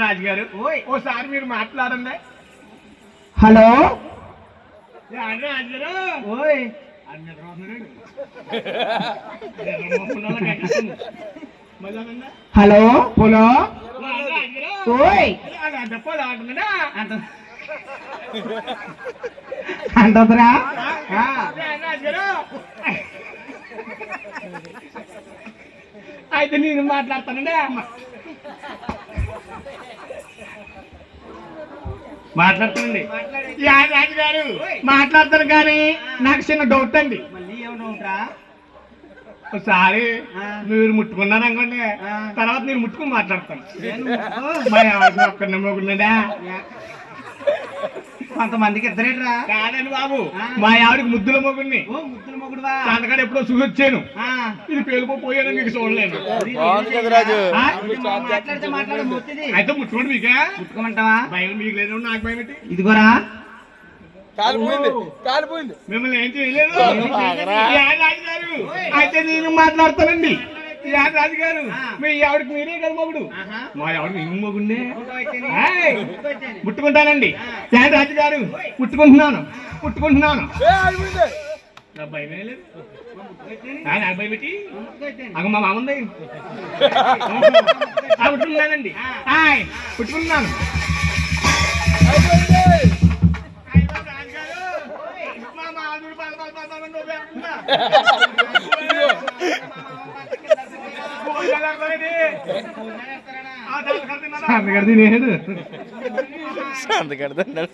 రాజుగారు ఓసారి మీరు మాట్లాడండి. హలో రాజుగారు ఓయ్ హలో పొలో ఓయ్ అంటరా అయితే నేను మాట్లాడతానండి. మాట్లాడుతానండి రాజుగారు మాట్లాడతాను. కానీ నాకు చిన్న డౌట్ అండి. మళ్ళీ ఏం డౌట్రా? ఒకసారి మీరు ముట్టుకున్నారు అనుకోండి, తర్వాత నేను ముట్టుకుని మాట్లాడతాను. ఒక్క నమ్మకుండా కొంతమందికి ఇద్దరేట్రా? కాదండి బాబు, మా ఆవిడకి ముద్దుల మొగుడిని. ముద్దుల మొగుడువా? అందుకని ఎప్పుడో చూసి వచ్చాను. ఇది పేలుపోయాను, మీకు చూడలేదు. మాట్లాడు మొత్తిది. అయితే ముట్టుకోండి. మీకే ముట్టుకోమంటావా? భయం మీకు లేదు, నాకు భయం ఏంటి? ఇదిగోరా కాలిపోయింది. మిమ్మల్ని ఏం చేయలేదు రాజుగారు. అయితే నేను మాట్లాడతానండి. రాజుగారు మీ ఆవిడకి మీరే కదా మొగుడు, మా ఆవిడకి మేము మొగుండే. ముట్టుకుంటానండి. రాజుగారు ముట్టుకుంటున్నాను. నా భయమే లేదు. నాకు భయం పెట్టి అగ మా మామ ఉంది. ముట్టుకున్నానండి. ముట్టుకుంటున్నాను. సంతకడతాడు